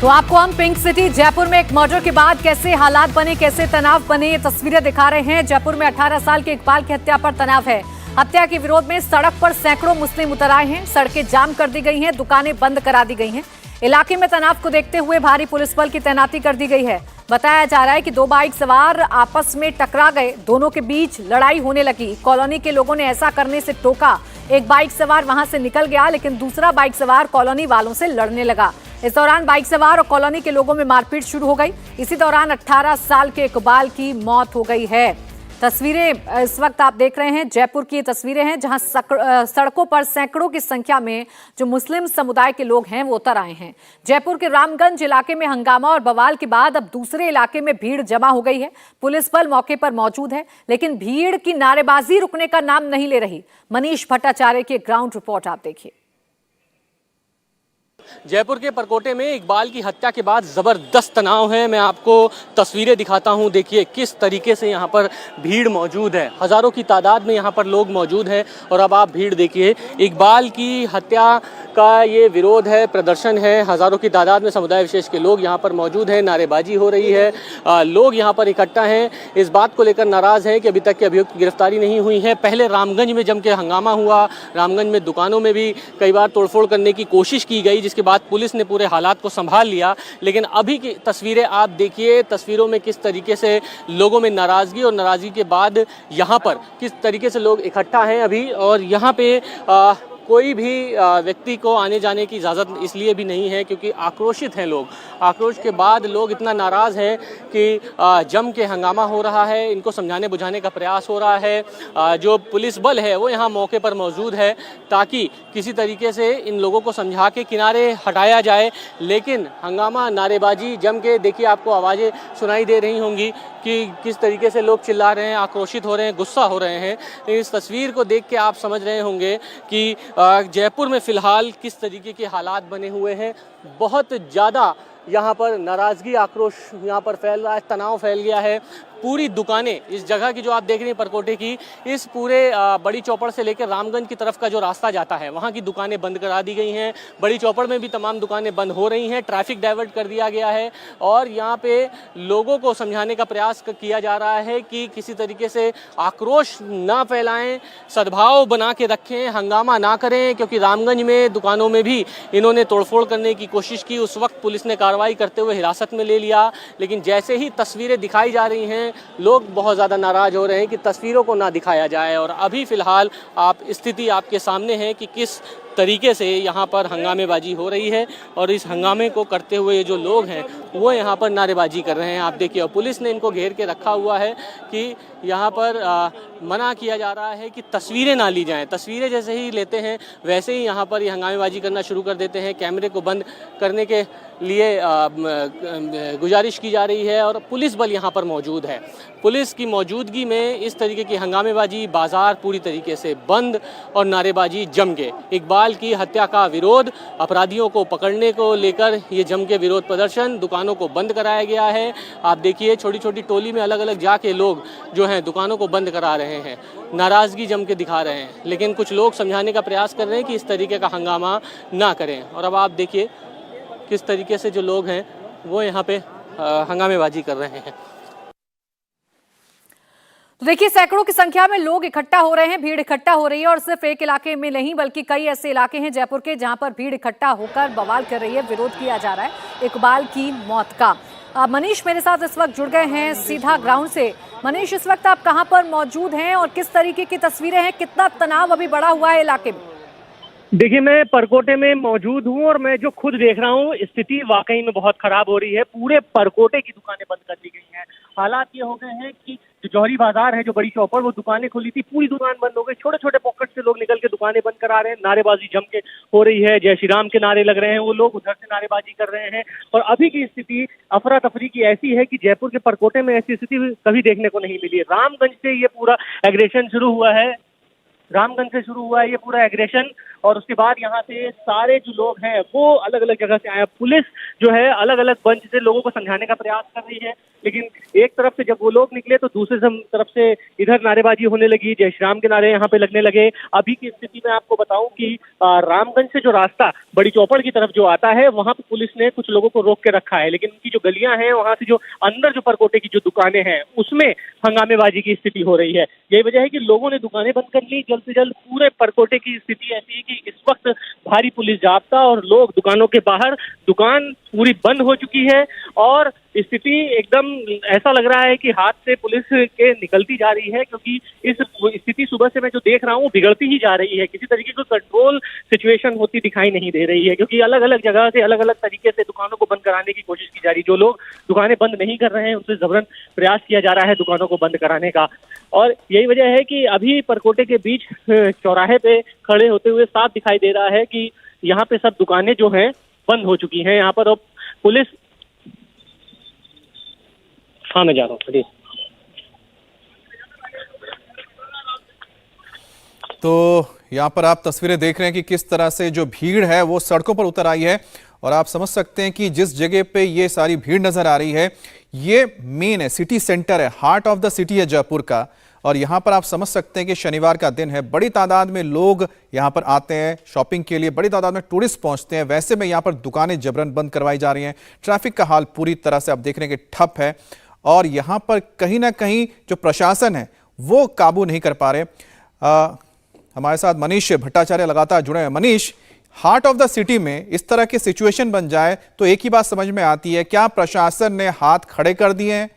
तो आपको हम पिंक सिटी जयपुर में एक मर्डर के बाद कैसे हालात बने, कैसे तनाव बने, ये तस्वीरें दिखा रहे हैं। जयपुर में 18 साल के इकबाल की हत्या पर तनाव है। हत्या के विरोध में सड़क पर सैकड़ों मुस्लिम उतर आए हैं। सड़कें जाम कर दी गई हैं, दुकानें बंद करा दी गई हैं। इलाके में तनाव को देखते हुए भारी पुलिस बल की तैनाती कर दी गई है। बताया जा रहा है कि दो बाइक सवार आपस में टकरा गए, दोनों के बीच लड़ाई होने लगी। कॉलोनी के लोगों ने ऐसा करने से टोका। एक बाइक सवार वहां से निकल गया, लेकिन दूसरा बाइक सवार कॉलोनी वालों से लड़ने लगा। इस दौरान बाइक सवार और कॉलोनी के लोगों में मारपीट शुरू हो गई। इसी दौरान 18 साल के इकबाल की मौत हो गई है। तस्वीरें इस वक्त आप देख रहे हैं, जयपुर की तस्वीरें हैं, जहां सड़कों पर सैकड़ों की संख्या में जो मुस्लिम समुदाय के लोग हैं वो उतर आए हैं। जयपुर के रामगंज इलाके में हंगामा और बवाल के बाद अब दूसरे इलाके में भीड़ जमा हो गई है। पुलिस बल मौके पर मौजूद है, लेकिन भीड़ की नारेबाजी रुकने का नाम नहीं ले रही। मनीष भट्टाचार्य की ग्राउंड रिपोर्ट आप देखिए। जयपुर के परकोटे में इकबाल की हत्या के बाद ज़बरदस्त तनाव है। मैं आपको तस्वीरें दिखाता हूं। देखिए किस तरीके से यहां पर भीड़ मौजूद है। हज़ारों की तादाद में यहां पर लोग मौजूद हैं। और अब आप भीड़ देखिए, इकबाल की हत्या का ये विरोध है, प्रदर्शन है। हज़ारों की तादाद में समुदाय विशेष के लोग यहां पर मौजूद हैं। नारेबाजी हो रही है, लोग यहां पर इकट्ठा हैं। इस बात को लेकर नाराज़ हैं कि अभी तक के अभियुक्त की गिरफ्तारी नहीं हुई है। पहले रामगंज में जम के हंगामा हुआ, रामगंज में दुकानों में भी कई बार तोड़फोड़ करने की कोशिश की गई, जिसके बाद पुलिस ने पूरे हालात को संभाल लिया। लेकिन अभी की तस्वीरें आप देखिए, तस्वीरों में किस तरीके से लोगों में नाराज़गी और नाराज़गी के बाद यहाँ पर किस तरीके से लोग इकट्ठा हैं अभी। और यहाँ पे कोई भी व्यक्ति को आने जाने की इजाज़त इसलिए भी नहीं है क्योंकि आक्रोशित हैं लोग। आक्रोश के बाद लोग इतना नाराज़ हैं कि जम के हंगामा हो रहा है। इनको समझाने बुझाने का प्रयास हो रहा है। जो पुलिस बल है वो यहाँ मौके पर मौजूद है ताकि किसी तरीके से इन लोगों को समझा के किनारे हटाया जाए। लेकिन हंगामा, नारेबाजी जम के, देखिए आपको आवाज़ें सुनाई दे रही होंगी कि किस तरीके से लोग चिल्ला रहे हैं, आक्रोशित हो रहे हैं, गुस्सा हो रहे हैं। इस तस्वीर को देख के आप समझ रहे होंगे कि जयपुर में फ़िलहाल किस तरीके के हालात बने हुए हैं। बहुत ज़्यादा यहाँ पर नाराज़गी, आक्रोश यहाँ पर फैल रहा है, तनाव फैल गया है। पूरी दुकानें, इस जगह की जो आप देख रहे हैं परकोटे की, इस पूरे बड़ी चौपड़ से लेकर रामगंज की तरफ का जो रास्ता जाता है वहाँ की दुकानें बंद करा दी गई हैं। बड़ी चौपड़ में भी तमाम दुकानें बंद हो रही हैं, ट्रैफिक डाइवर्ट कर दिया गया है। और यहाँ पे लोगों को समझाने का प्रयास किया जा रहा है कि किसी तरीके से आक्रोश ना फैलाएं, सद्भाव बना के रखें, हंगामा ना करें। क्योंकि रामगंज में दुकानों में भी इन्होंने तोड़फोड़ करने की कोशिश की। उस वक्त पुलिस ने कार्रवाई करते हुए हिरासत में ले लिया। लेकिन जैसे ही तस्वीरें दिखाई जा रही हैं, लोग बहुत ज़्यादा नाराज़ हो रहे हैं कि तस्वीरों को ना दिखाया जाए। और अभी फ़िलहाल स्थिति आपके सामने है कि किस तरीके से यहाँ पर हंगामेबाजी हो रही है। और इस हंगामे को करते हुए जो लोग हैं वो यहाँ पर नारेबाजी कर रहे हैं। आप देखिए, और पुलिस ने इनको घेर के रखा हुआ है कि यहाँ पर मना किया जा रहा है कि तस्वीरें ना ली जाएं। तस्वीरें जैसे ही लेते हैं वैसे ही यहाँ पर ये हंगामेबाजी करना शुरू कर देते हैं। कैमरे को बंद करने के लिए गुजारिश की जा रही है। और पुलिस बल यहाँ पर मौजूद है। पुलिस की मौजूदगी में इस तरीके की हंगामेबाजी, बाजार पूरी तरीके से बंद और नारेबाजी जम के। इकबाल की हत्या का विरोध, अपराधियों को पकड़ने को लेकर ये जम के विरोध प्रदर्शन, दुकानों को बंद कराया गया है। आप देखिए, छोटी छोटी टोली में अलग अलग जाके लोग जो हैं दुकानों को बंद करा रहे हैं, नाराज़गी जम के दिखा रहे हैं। लेकिन कुछ लोग समझाने का प्रयास कर रहे हैं कि इस तरीके का हंगामा ना करें। और अब आप देखिए किस तरीके से जो लोग हैं वो यहाँ पे हंगामेबाजी कर रहे हैं। तो देखिए, सैकड़ों की संख्या में लोग इकट्ठा हो रहे हैं, भीड़ इकट्ठा हो रही है। और सिर्फ एक इलाके में नहीं बल्कि कई ऐसे इलाके हैं जयपुर के जहां पर भीड़ इकट्ठा होकर बवाल कर रही है, विरोध किया जा रहा है इकबाल की मौत का। मनीष मेरे साथ इस वक्त जुड़ गए हैं सीधा ग्राउंड से। मनीष, इस वक्त आप कहां पर मौजूद हैं और किस तरीके की तस्वीरें हैं? कितना तनाव अभी बढ़ा हुआ है इलाके में? देखिए, मैं परकोटे में मौजूद हूँ और मैं जो खुद देख रहा हूँ, स्थिति वाकई में बहुत खराब हो रही है। पूरे परकोटे की दुकानें बंद कर दी गई हैं। हालात ये हो गए हैं कि जो जौहरी बाजार है, जो बड़ी चौपड़, वो दुकानें खुली थी, पूरी दुकान बंद हो गई। छोटे छोटे पॉकेट से लोग निकल के दुकानें बंद करा रहे हैं। नारेबाजी जम के हो रही है, जय श्री राम के नारे लग रहे हैं, वो लोग उधर से नारेबाजी कर रहे हैं। और अभी की स्थिति अफरा तफरी की ऐसी है कि जयपुर के परकोटे में ऐसी स्थिति कभी देखने को नहीं मिली है। रामगंज से ये पूरा एग्रेशन शुरू हुआ है। रामगंज से शुरू हुआ है ये पूरा एग्रेशन, और उसके बाद यहाँ से सारे जो लोग हैं वो अलग अलग जगह से आए हैं। पुलिस जो है अलग अलग मंच से लोगों को समझाने का प्रयास कर रही है, लेकिन एक तरफ से जब वो लोग निकले तो दूसरी तरफ से इधर नारेबाजी होने लगी, जय श्री राम के नारे यहाँ पे लगने लगे। अभी की स्थिति में आपको बताऊं कि रामगंज से जो रास्ता बड़ी चौपड़ की तरफ जो आता है वहां पे पुलिस ने कुछ लोगों को रोक के रखा है, लेकिन उनकी जो गलियां हैं वहां से जो अंदर जो परकोटे की जो दुकानें हैं उसमें हंगामेबाजी की स्थिति हो रही है। यही वजह है कि लोगों ने दुकानें बंद कर ली जल्द से जल्द। पूरे परकोटे की स्थिति ऐसी है कि इस वक्त भारी पुलिस जाब्ता और लोग दुकानों के बाहर, दुकान पूरी बंद हो चुकी है और स्थिति एकदम ऐसा लग रहा है कि हाथ से पुलिस के निकलती जा रही है, क्योंकि इस स्थिति सुबह से मैं जो देख रहा हूँ बिगड़ती ही जा रही है। किसी तरीके की कंट्रोल सिचुएशन होती दिखाई नहीं दे रही है, क्योंकि अलग अलग जगह से अलग अलग तरीके से दुकानों को बंद कराने की कोशिश की जा रही है। जो लोग दुकानें बंद नहीं कर रहे हैं उनसे जबरन प्रयास किया जा रहा है दुकानों को बंद कराने का। और यही वजह है कि अभी परकोटे के बीच चौराहे पे खड़े होते हुए साफ दिखाई दे रहा है कि यहाँ पे सब दुकानें जो हैं बंद हो चुकी हैं। यहाँ पर अब पुलिस, हाँ मैं जा रहा हूँ। तो यहाँ पर आप तस्वीरें देख रहे हैं कि किस तरह से जो भीड़ है वो सड़कों पर उतर आई है, और आप समझ सकते हैं कि जिस जगह पे ये सारी भीड़ नजर आ रही है ये मेन है, सिटी सेंटर है, हार्ट ऑफ द सिटी है जयपुर का। और यहाँ पर आप समझ सकते हैं कि शनिवार का दिन है, बड़ी तादाद में लोग यहाँ पर आते हैं शॉपिंग के लिए, बड़ी तादाद में टूरिस्ट पहुंचते हैं। वैसे में यहाँ पर दुकानें जबरन बंद करवाई जा रही हैं। ट्रैफिक का हाल पूरी तरह से आप देख रहे हैं कि ठप है, और यहाँ पर कहीं ना कहीं जो प्रशासन है वो काबू नहीं कर पा रहे। हमारे साथ मनीष भट्टाचार्य लगातार जुड़े हैं। Manish, heart of the city में इस तरह की सिचुएशन बन जाए तो एक ही बात समझ में आती है, क्या प्रशासन ने हाथ खड़े कर दिए हैं?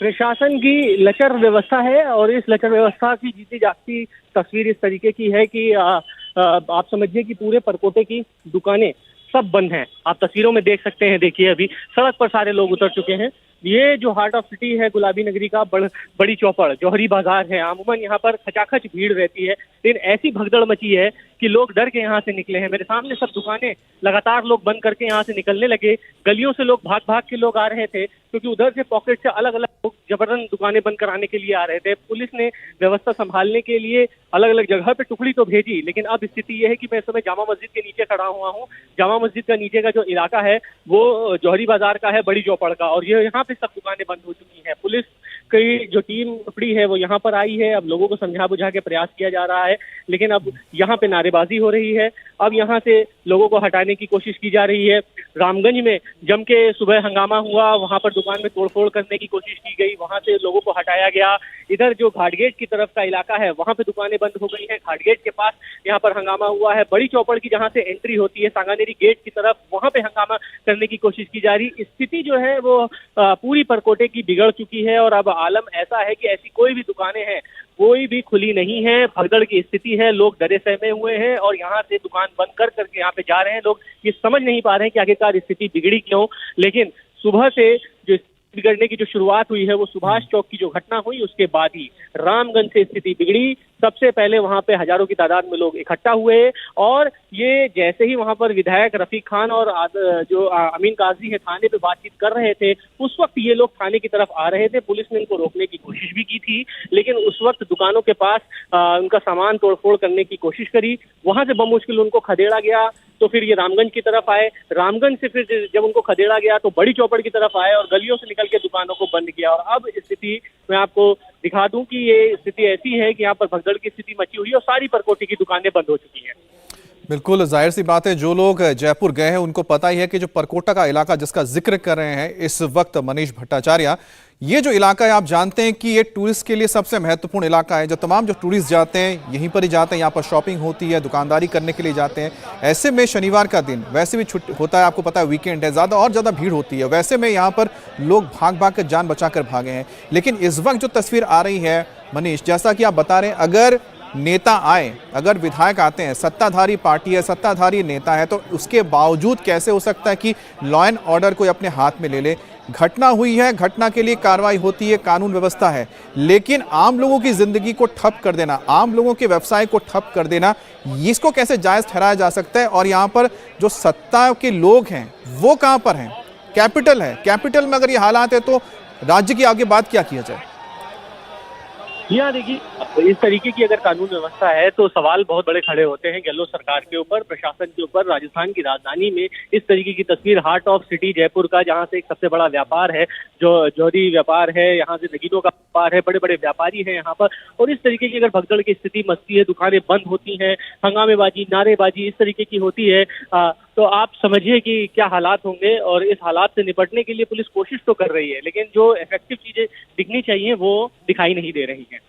प्रशासन की लचर व्यवस्था है, और इस लचर व्यवस्था की जीती जागती तस्वीर इस तरीके की है कि आप समझिए कि पूरे परकोटे की दुकानें सब बंद हैं। आप तस्वीरों में देख सकते हैं, देखिए अभी सड़क पर सारे लोग उतर चुके हैं। ये जो हार्ट ऑफ सिटी है गुलाबी नगरी का बड़ी चौपड़ जौहरी बाजार है, अमूमन यहाँ पर खचाखच भीड़ रहती है, लेकिन ऐसी भगदड़ मची है कि लोग डर के यहाँ से निकले हैं। मेरे सामने सब दुकानें लगातार लोग बंद करके यहाँ से निकलने लगे। गलियों से लोग भाग भाग के लोग आ रहे थे, क्योंकि उधर से पॉकेट से अलग अलग लोग जबरन दुकानें बंद कराने के लिए आ रहे थे। पुलिस ने व्यवस्था संभालने के लिए अलग अलग जगह पे टुकड़ी तो भेजी, लेकिन अब स्थिति ये है कि मैं इस समय जामा मस्जिद के नीचे खड़ा हुआ हूँ। जामा मस्जिद का नीचे का जो इलाका है वो जौहरी बाजार का है, बड़ी चौपड़ का, और ये यहाँ पे सब दुकानें बंद हो चुकी हैं। पुलिस की जो टीम टुकड़ी है वो यहाँ पर आई है। अब लोगों को समझा बुझा के प्रयास किया जा रहा है, लेकिन अब यहाँ पे नारेबाजी हो रही है। अब यहाँ से लोगों को हटाने की कोशिश की जा रही है। रामगंज में जम के सुबह हंगामा हुआ, वहां पर दुकान में तोड़फोड़ करने की कोशिश की गई, वहां से लोगों को हटाया गया। इधर जो घाटगेट की तरफ का इलाका है वहां पे दुकानें बंद हो गई हैं। घाटगेट के पास यहाँ पर हंगामा हुआ है। बड़ी चौपड़ की जहां से एंट्री होती है सांगानेरी गेट की तरफ, वहां पे हंगामा करने की कोशिश की जा रही। स्थिति जो है वो पूरी परकोटे की बिगड़ चुकी है, और अब आलम ऐसा है कि ऐसी कोई भी दुकानें हैं कोई भी खुली नहीं है। भगदड़ की स्थिति है, लोग डरे सहमे हुए हैं और यहाँ से दुकान बंद कर करके यहाँ पे जा रहे हैं। लोग ये समझ नहीं पा रहे हैं कि आखिरकार स्थिति बिगड़ी क्यों। लेकिन सुबह से जो बिगड़ने की जो शुरुआत हुई है वो सुभाष चौक की जो घटना हुई उसके बाद ही रामगंज से स्थिति बिगड़ी। सबसे पहले वहां पे हजारों की तादाद में लोग इकट्ठा हुए, और ये जैसे ही वहां पर विधायक रफीक खान और जो अमीन काजी है थाने पे बातचीत कर रहे थे, उस वक्त ये लोग थाने की तरफ आ रहे थे। पुलिस ने इनको रोकने की कोशिश भी की थी, लेकिन उस वक्त दुकानों के पास उनका सामान तोड़फोड़ करने की कोशिश करी। वहां से बमुश्किल उनको खदेड़ा गया, तो फिर ये रामगंज की तरफ आए। रामगंज से फिर जब उनको खदेड़ा गया तो बड़ी चौपड़ की तरफ आए और गलियों से निकल के दुकानों को बंद किया। और अब स्थिति मैं आपको दिखा दूं कि ये स्थिति ऐसी है कि यहाँ पर भगदड़ की स्थिति मची हुई है और सारी परकोटे की दुकानें बंद हो चुकी हैं। बिल्कुल जाहिर सी बात है, जो लोग जयपुर गए हैं उनको पता ही है कि जो परकोटा का इलाका जिसका जिक्र कर रहे हैं इस वक्त मनीष भट्टाचार्य, ये जो इलाका है आप जानते हैं कि ये टूरिस्ट के लिए सबसे महत्वपूर्ण इलाका है। जो तमाम जो टूरिस्ट जाते हैं यहीं पर ही जाते हैं, यहाँ पर शॉपिंग होती है, दुकानदारी करने के लिए जाते हैं। ऐसे में शनिवार का दिन वैसे भी छुट्टी होता है, आपको पता है वीकेंड है, ज़्यादा और ज़्यादा भीड़ होती है। वैसे में यहाँ पर लोग भाग भाग कर जान बचा कर भागे हैं। लेकिन इस वक्त जो तस्वीर आ रही है मनीष, जैसा कि आप बता रहे हैं, अगर नेता आए, अगर विधायक आते हैं, सत्ताधारी पार्टी है, सत्ताधारी नेता है, तो उसके बावजूद कैसे हो सकता है कि लॉ एंड ऑर्डर कोई अपने हाथ में ले ले। घटना हुई है, घटना के लिए कार्रवाई होती है, कानून व्यवस्था है, लेकिन आम लोगों की जिंदगी को ठप कर देना, आम लोगों के व्यवसाय को ठप कर देना, इसको कैसे जायज ठहराया जा सकता है। और यहाँ पर जो सत्ता के लोग हैं वो कहाँ पर हैं? कैपिटल है, कैपिटल में अगर ये हालात है तो राज्य की आगे बात क्या किया जाए? यहाँ देखिए, इस तरीके की अगर कानून व्यवस्था है तो सवाल बहुत बड़े खड़े होते हैं गहलोत सरकार के ऊपर, प्रशासन के ऊपर। राजस्थान की राजधानी में इस तरीके की तस्वीर, हार्ट ऑफ सिटी जयपुर का, जहाँ से एक सबसे बड़ा व्यापार है, जो जौहरी व्यापार है, यहाँ से नगीनों का व्यापार है, बड़े बड़े व्यापारी हैं यहाँ पर, और इस तरीके की अगर भगदड़ की स्थिति मचती है, दुकानें बंद होती हैं, हंगामेबाजी, नारेबाजी इस तरीके की होती है, तो आप समझिए कि क्या हालात होंगे। और इस हालात से निपटने के लिए पुलिस कोशिश तो कर रही है, लेकिन जो इफेक्टिव चीजें दिखनी चाहिए वो दिखाई नहीं दे रही हैं।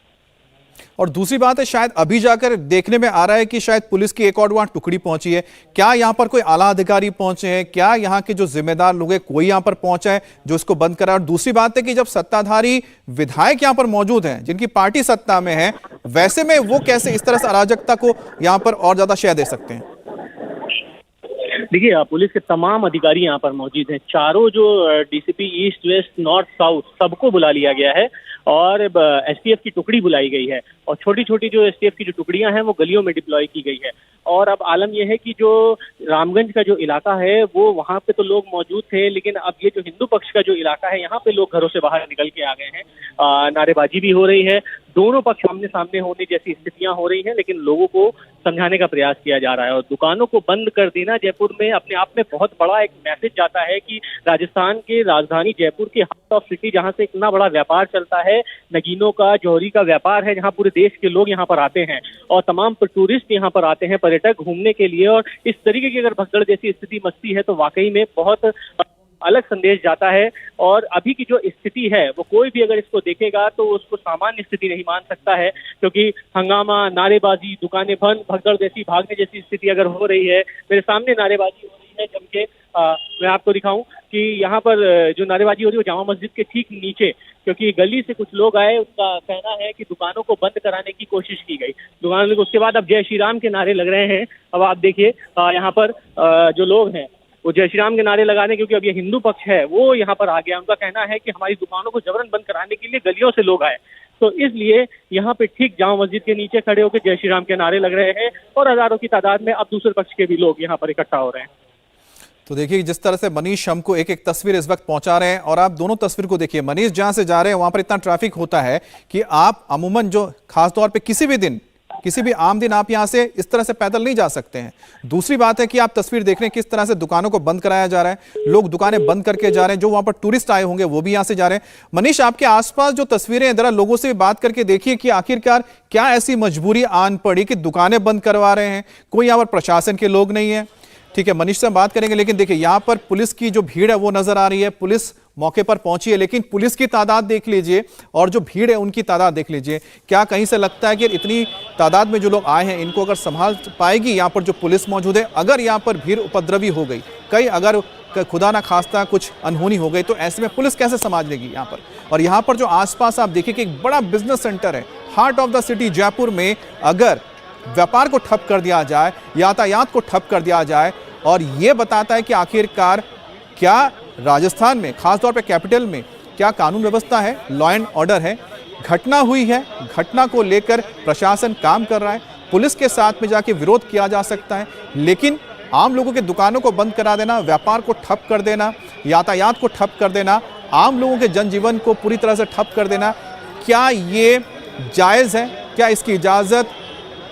और दूसरी बात है, शायद अभी जाकर देखने में आ रहा है कि शायद पुलिस की एक और वहां टुकड़ी पहुंची है। क्या यहां पर कोई आला अधिकारी पहुंचे हैं? क्या यहां के जो जिम्मेदार लोग हैं कोई यहां पर पहुंचा है जो इसको बंद करा? और दूसरी बात है कि जब सत्ताधारी विधायक यहां पर मौजूद हैं, जिनकी पार्टी सत्ता में है, वैसे में वो कैसे इस तरह से अराजकता को यहां पर और ज्यादा शह दे सकते हैं? देखिए, पुलिस के तमाम अधिकारी यहाँ पर मौजूद हैं। चारों जो DCP east west north south सबको बुला लिया गया है और एसटीएफ की टुकड़ी बुलाई गई है, और छोटी छोटी जो एसटीएफ की जो टुकड़ियां हैं वो गलियों में डिप्लॉय की गई है। और अब आलम यह है कि जो रामगंज का जो इलाका है वो, वहाँ पे तो लोग मौजूद थे, लेकिन अब ये जो हिंदू पक्ष का जो इलाका है यहाँ पे लोग घरों से बाहर निकल के आ गए हैं। नारेबाजी भी हो रही है, दोनों पक्ष आमने सामने होने जैसी स्थितियां हो रही हैं, लेकिन लोगों को समझाने का प्रयास किया जा रहा है। और दुकानों को बंद कर देना जयपुर में अपने आप में बहुत बड़ा एक मैसेज जाता है कि राजस्थान के राजधानी जयपुर के हार्ट ऑफ सिटी, जहां से इतना बड़ा व्यापार चलता है, नगीनों का, जौहरी का व्यापार है, जहां पूरे देश के लोग यहाँ पर आते हैं और तमाम टूरिस्ट यहाँ पर आते हैं, पर्यटक घूमने के लिए, और इस तरीके की अगर भगदड़ जैसी स्थिति मचती है तो वाकई में बहुत अलग संदेश जाता है। और अभी की जो स्थिति है वो कोई भी अगर इसको देखेगा तो उसको सामान्य स्थिति नहीं मान सकता है, क्योंकि हंगामा, नारेबाजी, दुकानें बंद, भगदड़ जैसी, भागने जैसी स्थिति अगर हो रही है। मेरे सामने नारेबाजी हो रही है जम के, मैं आपको दिखाऊं कि यहाँ पर जो नारेबाजी हो रही है वो जामा मस्जिद के ठीक नीचे, क्योंकि गली से कुछ लोग आए, उनका कहना है कि दुकानों को बंद कराने की कोशिश की गई। दुकानों को, उसके बाद अब जय श्री राम के नारे लग रहे हैं। अब आप देखिए यहाँ पर जो लोग हैं वो जय श्री राम के नारे लगाने, क्योंकि अब ये हिंदू पक्ष है वो यहाँ पर आ गया। उनका कहना है कि हमारी दुकानों को जबरन बंद कराने के लिए गलियों से लोग आए, तो इसलिए यहाँ पे ठीक जामा मस्जिद के नीचे खड़े होकर जय श्री राम के नारे लग रहे हैं, और हजारों की तादाद में अब दूसरे पक्ष के भी लोग यहाँ पर इकट्ठा हो रहे हैं। तो देखिए, जिस तरह से मनीष हमको एक एक तस्वीर इस वक्त पहुंचा रहे हैं, और आप दोनों तस्वीर को देखिए। मनीष जहां से जा रहे हैं वहां पर इतना ट्रैफिक होता है कि आप अमूमन जो खासतौर पे किसी भी दिन, किसी भी आम दिन आप यहां से इस तरह से पैदल नहीं जा सकते हैं। दूसरी बात है कि आप तस्वीर देख रहे हैं किस तरह से दुकानों को बंद कराया जा रहा है, लोग दुकानें बंद करके जा रहे हैं, जो वहां पर टूरिस्ट आए होंगे वो भी यहां से जा रहे हैं। मनीष, आपके आसपास जो तस्वीरें हैं, जरा लोगों से बात करके देखिए कि आखिरकार क्या ऐसी मजबूरी आन पड़ी कि दुकानें बंद करवा रहे हैं, कोई यहाँ पर प्रशासन के लोग नहीं है। ठीक है, मनीष से हम बात करेंगे, लेकिन देखिए यहाँ पर पुलिस की जो भीड़ है वो नजर आ रही है, पुलिस मौके पर पहुंची है, लेकिन पुलिस की तादाद देख लीजिए और जो भीड़ है उनकी तादाद देख लीजिए। क्या कहीं से लगता है कि इतनी तादाद में जो लोग आए हैं इनको अगर संभाल पाएगी यहाँ पर जो पुलिस मौजूद है? अगर यहाँ पर भीड़ उपद्रवी हो गई, कहीं अगर खुदा ना खास्ता कुछ अनहोनी हो गई, तो ऐसे में पुलिस कैसे संभाल लेगी यहाँ पर? और यहाँ पर जो आसपास आप देखिए कि एक बड़ा बिजनेस सेंटर है, heart of the city Jaipur में, अगर व्यापार को ठप कर दिया जाए, यातायात को ठप कर दिया जाए, और ये बताता है कि आखिरकार क्या राजस्थान में, खासतौर पे कैपिटल में, क्या कानून व्यवस्था है, लॉ एंड ऑर्डर है? घटना हुई है, घटना को लेकर प्रशासन काम कर रहा है, पुलिस के साथ में जाके विरोध किया जा सकता है, लेकिन आम लोगों के दुकानों को बंद करा देना, व्यापार को ठप कर देना, यातायात को ठप कर देना, आम लोगों के जनजीवन को पूरी तरह से ठप कर देना, क्या ये जायज़ है? क्या इसकी इजाज़त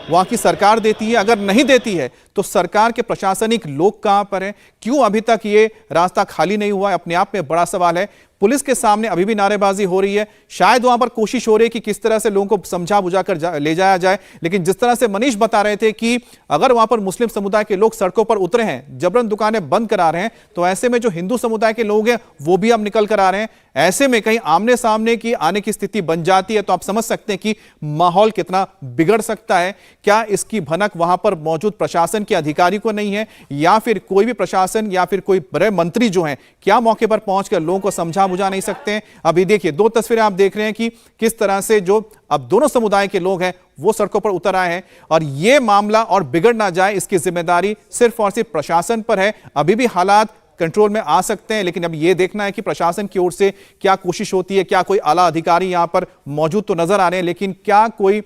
वहाँ की सरकार देती है? अगर नहीं देती है तो सरकार के प्रशासनिक लोग कहाँ पर हैं? क्यों अभी तक ये रास्ता खाली नहीं हुआ है? अपने आप में बड़ा सवाल है। पुलिस के सामने अभी भी नारेबाजी हो रही है, शायद वहां पर कोशिश हो रही है कि किस तरह से लोगों को समझा बुझा कर ले जाया जाए, लेकिन जिस तरह से मनीष बता रहे थे कि अगर वहां पर मुस्लिम समुदाय के लोग सड़कों पर उतरे हैं, जबरन दुकानें बंद करा रहे हैं, तो ऐसे में जो हिंदू समुदाय के लोग हैं वो भी अब निकल कर आ रहे हैं। ऐसे में कहीं आमने सामने की आने की स्थिति बन जाती है तो आप समझ सकते हैं कि माहौल कितना बिगड़ सकता है। क्या इसकी भनक वहां पर मौजूद प्रशासन के अधिकारी को नहीं है, या फिर कोई भी प्रशासन या फिर कोई बड़े मंत्री जो हैं क्या मौके पर पहुंचकर लोगों को समझा बुझा नहीं सकते हैं? अभी देखिए, दो तस्वीरें आप देख रहे हैं कि किस तरह से जो अब दोनों समुदाय के लोग हैं वो सड़कों पर उतर आए हैं, और ये मामला और बिगड़ ना जाए इसकी जिम्मेदारी सिर्फ और सिर्फ प्रशासन पर है। अभी भी हालात कंट्रोल में आ सकते हैं, लेकिन अब ये देखना है कि प्रशासन की ओर से क्या कोशिश होती है। क्या कोई आला अधिकारी यहां पर मौजूद तो नजर आ रहे हैं, लेकिन क्या कोई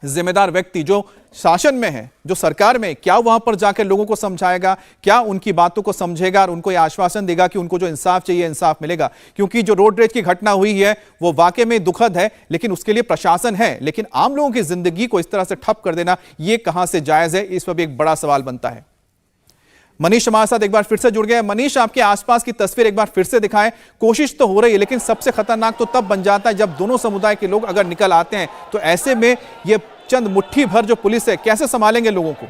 जिम्मेदार व्यक्ति जो शासन में है, जो सरकार में, क्या वहां पर जाकर लोगों को समझाएगा, क्या उनकी बातों को समझेगा और उनको यह आश्वासन देगा कि उनको जो इंसाफ चाहिए इंसाफ मिलेगा? क्योंकि जो रोड रेज की घटना हुई है वो वाकई में दुखद है, लेकिन उसके लिए प्रशासन है, लेकिन आम लोगों की जिंदगी को इस तरह से ठप कर देना ये कहां से जायज है? इस पर भी एक बड़ा सवाल बनता है। मनीष हमारे साथ एक बार फिर से जुड़ गए। मनीष, आपके आसपास की तस्वीर एक बार फिर से दिखाएं। कोशिश तो हो रही है, लेकिन सबसे खतरनाक तो तब बन जाता है जब दोनों समुदाय के लोग अगर निकल आते हैं, तो ऐसे में ये चंद मुट्ठी भर जो पुलिस है कैसे संभालेंगे लोगों को?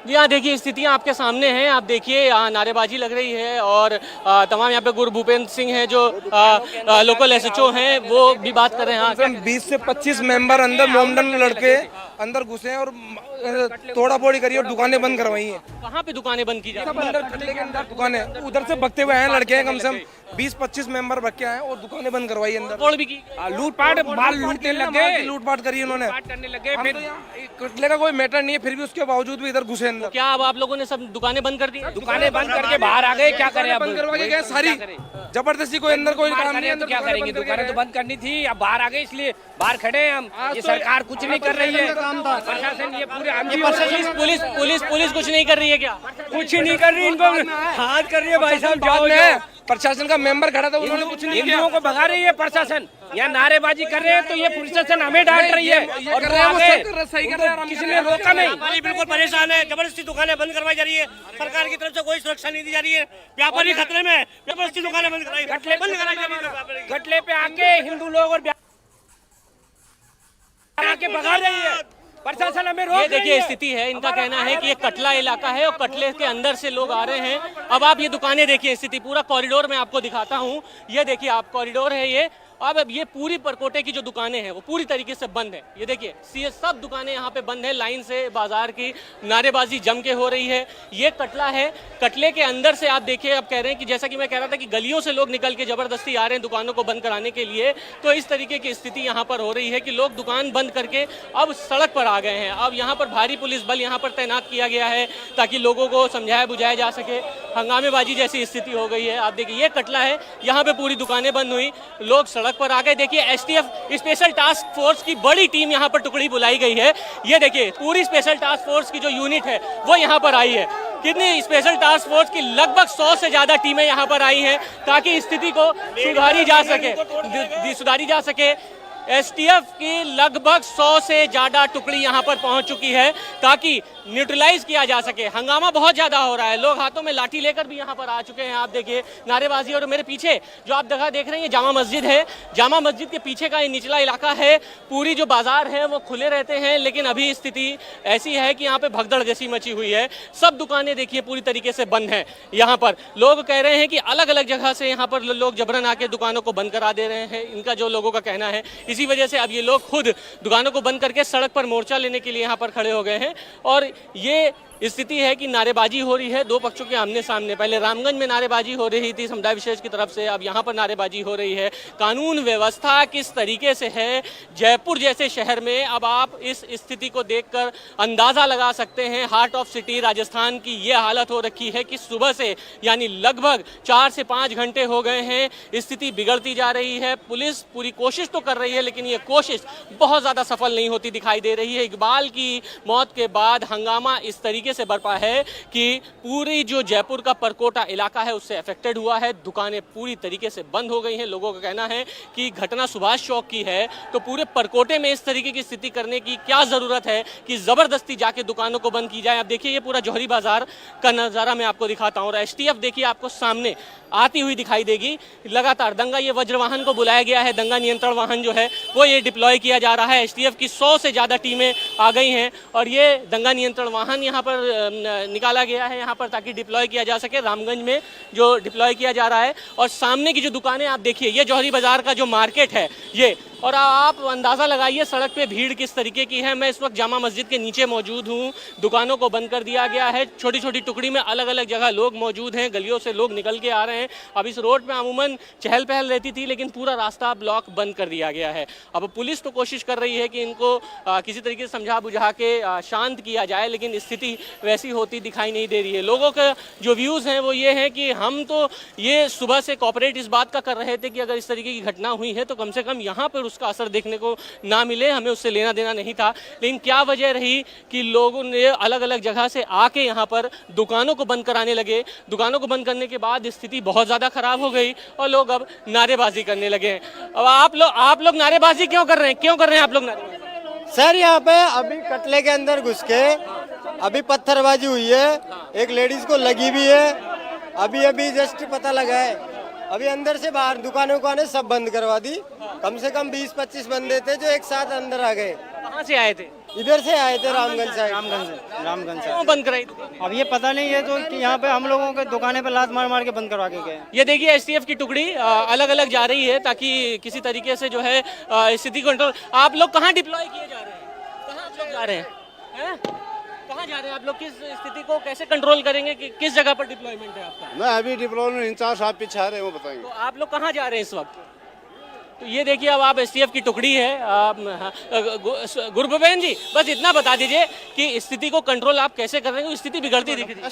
जी हाँ, देखिए स्थितियाँ आपके सामने हैं। आप देखिए यहाँ नारेबाजी लग रही है और तमाम यहाँ पे गुरु भूपेंद्र सिंह हैं जो लोकल एसएचओ हैं, वो भी बात कर रहे हैं। हाँ, 20 से 25 मेंबर अंदर मोमडन लड़के अंदर घुसे और तोड़ा फोड़ी करी और दुकानें बंद करवाई हैं। कहाँ पे दुकानें बंद की जा रही हैं? अंदर खटले के अंदर दुकानें, उधर से भगते हुए हैं लड़के हैं, कम से कम 20-25 मेंबर भग के आए और दुकानें बंद करवाई अंदर। तोड़ भी की, लूटपाट, माल लूटने लगे, लूटपाट करी उन्होंने, करने लगे। कटले का कोई मैटर नहीं है, फिर भी उसके बावजूद भी इधर घुसे अंदर। क्या अब आप लोगों ने सब दुकानें बंद कर दी? दुकानें बंद करके बाहर आ गए, क्या करें? बंद करवा के गए सारी, जबरदस्ती कोई अंदर कोई काम नहीं है, क्या करेंगे? दुकानें तो बंद करनी थी, अब बाहर आ गए इसलिए बाहर खड़े हैं हम। ये सरकार कुछ नहीं कर रही है, प्रशासन ये पूरे पुलिस कुछ नहीं कर रही है क्या? कुछ ही नहीं कर रही, इनको हाथ कर रही है भाई साहब। जाओ, प्रशासन का मेंबर खड़ा था, उन्होंने कुछ नहीं किया। हिंदुओं को भगा रही है प्रशासन, यहाँ नारेबाजी कर रहे हैं तो ये प्रशासन हमें डांट रही है और किसी ने रोका नहीं। बिल्कुल परेशान है, जबरदस्ती दुकानें बंद करवाई जा रही है, सरकार की तरफ से कोई सुरक्षा नहीं दी जा रही है, व्यापारी खतरे में, जबरदस्ती दुकानें बंद कराई घटले पे आके हिंदू लोग और आके भगा रही है प्रशासन, हमें रोक रही है। ये देखिए स्थिति है, इनका कहना है कि ये कटला इलाका है और कटले के अंदर से लोग आ रहे हैं। अब आप ये दुकानें देखिए, स्थिति पूरा कॉरिडोर में आपको दिखाता हूँ। ये देखिए आप, कॉरिडोर है ये। अब ये पूरी परकोटे की जो दुकानें हैं वो पूरी तरीके से बंद है। ये देखिए सब दुकानें यहाँ पे बंद है, लाइन से बाजार की नारेबाजी जम के हो रही है। ये कटला है, कटले के अंदर से आप देखिए, अब कह रहे हैं कि जैसा कि मैं कह रहा था कि गलियों से लोग निकल के जबरदस्ती आ रहे हैं दुकानों को बंद कराने के लिए, तो इस तरीके की स्थिति यहाँ पर हो रही है कि लोग दुकान बंद करके अब सड़क पर आ गए हैं। अब यहाँ पर भारी पुलिस बल यहाँ पर तैनात किया गया है ताकि लोगों को समझाया बुझाया जा सके। हंगामेबाजी जैसी स्थिति हो गई है। आप देखिए ये कटला है, यहाँ पे पूरी दुकानें बंद हुई, लोग सड़क पर आ गए। देखिए एसटीएफ स्पेशल टास्क फोर्स की बड़ी टीम यहाँ पर टुकड़ी बुलाई गई है। ये देखिए पूरी स्पेशल टास्क फोर्स की जो यूनिट है वो यहाँ पर आई है। कितनी स्पेशल टास्क फोर्स की लगभग 100 से ज्यादा टीमें यहाँ पर आई हैं ताकि स्थिति को सुधारी जा सके। एसटीएफ की लगभग 100 से ज्यादा टुकड़ी यहाँ पर पहुँच चुकी है ताकि न्यूट्रलाइज किया जा सके। हंगामा बहुत ज्यादा हो रहा है, लोग हाथों में लाठी लेकर भी यहाँ पर आ चुके हैं। आप देखिए नारेबाजी। और मेरे पीछे जो आप जगह देख रहे हैं जामा मस्जिद है, जामा मस्जिद के पीछे का ये निचला इलाका है। पूरी जो बाजार है वो खुले रहते हैं, लेकिन अभी स्थिति ऐसी है कि यहाँ पे भगदड़ जैसी मची हुई है। सब दुकानें देखिए पूरी तरीके से बंद हैं। यहाँ पर लोग कह रहे हैं कि अलग अलग जगह से यहाँ पर लोग जबरन आके दुकानों को बंद करा दे रहे हैं, इनका जो लोगों का कहना है। इसी वजह से अब ये लोग खुद दुकानों को बंद करके सड़क पर मोर्चा लेने के लिए यहाँ पर खड़े हो गए हैं। और ये स्थिति है कि नारेबाजी हो रही है दो पक्षों के आमने सामने। पहले रामगंज में नारेबाजी हो रही थी समुदाय विशेष की तरफ से, अब यहाँ पर नारेबाजी हो रही है। कानून व्यवस्था किस तरीके से है जयपुर जैसे शहर में, अब आप इस स्थिति को देखकर अंदाज़ा लगा सकते हैं। हार्ट ऑफ सिटी राजस्थान की ये हालत हो रखी है कि सुबह से यानी लगभग 4 से 5 घंटे हो गए हैं, स्थिति बिगड़ती जा रही है। पुलिस पूरी कोशिश तो कर रही है, लेकिन ये कोशिश बहुत ज़्यादा सफल नहीं होती दिखाई दे रही है। इकबाल की मौत के बाद हंगामा इस तरीके से बरपा है कि पूरी जो जयपुर का परकोटा इलाका है उससे अफेक्टेड हुआ है। दुकानें पूरी तरीके से बंद हो गई हैं। लोगों का कहना है कि घटना सुभाष चौक की है, तो पूरे परकोटे में इस तरीके की स्थिति करने की क्या ज़रूरत है कि ज़बरदस्ती जाके दुकानों को बंद की जाए। अब देखिए ये पूरा जौहरी बाजार का नज़ारा मैं आपको दिखाता हूँ और एसटीएफ देखिए आपको सामने आती हुई दिखाई देगी। लगातार दंगा, ये वज्र वाहन को बुलाया गया है, दंगा नियंत्रण वाहन जो है वो ये डिप्लॉय किया जा रहा है। एसटीएफ की 100 से ज़्यादा टीमें आ गई हैं और ये दंगा नियंत्रण वाहन यहाँ पर निकाला गया है यहाँ पर ताकि डिप्लॉय किया जा सके। रामगंज में जो डिप्लॉय किया जा रहा है और सामने की जो दुकानें आप देखिए, ये जौहरी बाजार का जो मार्केट है ये, और आप अंदाज़ा लगाइए सड़क पे भीड़ किस तरीके की है। मैं इस वक्त जामा मस्जिद के नीचे मौजूद हूँ। दुकानों को बंद कर दिया गया है, छोटी छोटी टुकड़ी में अलग अलग जगह लोग मौजूद हैं, गलियों से लोग निकल के आ रहे हैं। अब इस रोड पे अमूमन चहल पहल रहती थी, लेकिन पूरा रास्ता ब्लॉक बंद कर दिया गया है। अब पुलिस तो कोशिश कर रही है कि इनको किसी तरीके से समझा बुझा के शांत किया जाए, लेकिन स्थिति वैसी होती दिखाई नहीं दे रही है। लोगों के जो व्यूज़ हैं वो ये हैं कि हम तो ये सुबह से कॉपरेट इस बात का कर रहे थे कि अगर इस तरीके की घटना हुई है तो कम से कम यहाँ पर उसका असर देखने को ना मिले, हमें उससे लेना देना नहीं था। लेकिन क्या वजह रही कि लोगों ने अलग अलग जगह से आके यहाँ पर दुकानों को बंद कराने लगे। दुकानों को बंद करने के बाद स्थिति बहुत ज़्यादा खराब हो गई और लोग अब नारेबाजी करने लगे हैं। अब आप लोग नारेबाजी क्यों कर रहे हैं? क्यों कर रहे हैं आप लोग नारेबाजी? सर यहाँ पे अभी कटले के अंदर घुस के अभी पत्थरबाजी हुई है, एक लेडीज को लगी भी है, अभी जस्ट पता लगा है। अभी अंदर से बाहर दुकानें सब बंद करवा दी। कम से कम 20-25 बंदे थे जो एक साथ अंदर आ गए। कहाँ से आए थे? इधर से आए थे, रामगंज से। क्यों बंद कराई? अब ये पता नहीं है, तो यहाँ पे हम लोगों के दुकानें पे लात मार मार के बंद करवा के गए। ये देखिए एसटीएफ की टुकड़ी अलग अलग जा रही है ताकि किसी तरीके से जो है स्थिति कंट्रोल। आप लोग कहाँ डिप्लॉय किए जा रहे हैं? कहाँ आप लोग जा रहे हैं? कहाँ जा रहे हैं आप लोग? किस स्थिति को कैसे कंट्रोल करेंगे? किस जगह पर डिप्लॉयमेंट है आपका? मैं अभी डिप्लॉयमेंट इंचार्ज साहब पीछे आ रहे हैं, वो बताएंगे। तो आप लोग कहाँ जा रहे हैं इस वक्त? तो ये देखिए अब आप एसटीएफ की टुकड़ी है। गुरबेन जी बस इतना बता दीजिए कि स्थिति को कंट्रोल आप कैसे कर रहे हैं? स्थिति बिगड़ती दिख रही है।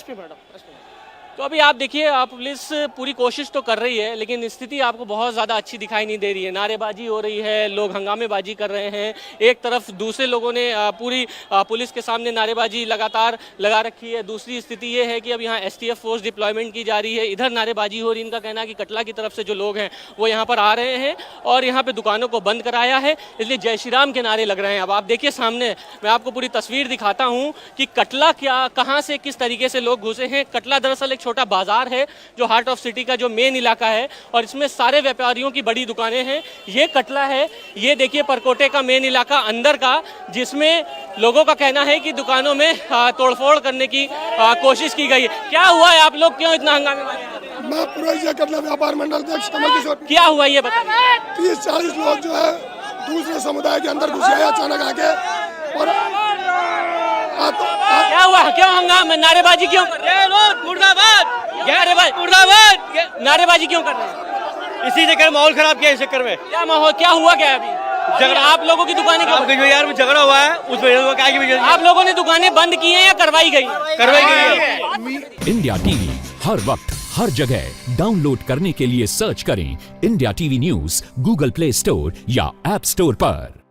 तो अभी आप देखिए पुलिस पूरी कोशिश तो कर रही है लेकिन स्थिति आपको बहुत ज़्यादा अच्छी दिखाई नहीं दे रही है। नारेबाजी हो रही है, लोग हंगामेबाजी कर रहे हैं। एक तरफ दूसरे लोगों ने पूरी पुलिस के सामने नारेबाजी लगातार लगा रखी है। दूसरी स्थिति ये है कि अब यहाँ एसटीएफ फोर्स डिप्लॉयमेंट की जा रही है, इधर नारेबाजी हो रही है। इनका कहना है कि कटला की तरफ से जो लोग हैं वो यहाँ पर आ रहे हैं और यहाँ पर दुकानों को बंद कराया है, इसलिए जय श्री राम के नारे लग रहे हैं। अब आप देखिए सामने मैं आपको पूरी तस्वीर दिखाता हूँ कि कटला कहाँ से किस तरीके से लोग घुसे हैं। कटला दरअसल एक छोटा बाजार है जो हार्ट ऑफ सिटी का जो मेन इलाका है और इसमें सारे व्यापारियों की बड़ी दुकानें हैं। ये कटला है, ये देखिए परकोटे का मेन इलाका अंदर का, जिसमें लोगों का कहना है कि दुकानों में तोड़फोड़ करने की कोशिश की गई है। क्या हुआ है? आप लोग क्यों इतना हंगामे? मैं पूरा कटला व्यापार मंडल अध्यक्ष कमल किशोर। क्या हुआ ये बताइए। 30-40 लोग जो है दूसरे समुदाय के अंदर घुस गए अचानक आके और क्या हुआ? क्यों हंगामा? नारेबाजी क्यों कर रहे हैं? मुर्दाबाद नारेबाजी क्यों कर रहे हैं? इसी चक्कर माहौल खराब किया, इस चक्कर में क्या माहौल क्या हुआ? क्या है अभी झगड़ा? आप लोगों की दुकानें जो यार वो झगड़ा हुआ है उस वजह से आप लोगों ने दुकानें बंद की हैं या करवाई गई है। इंडिया टीवी हर वक्त हर जगह डाउनलोड करने के लिए सर्च करें India TV news Google play store या ऐप स्टोर पर।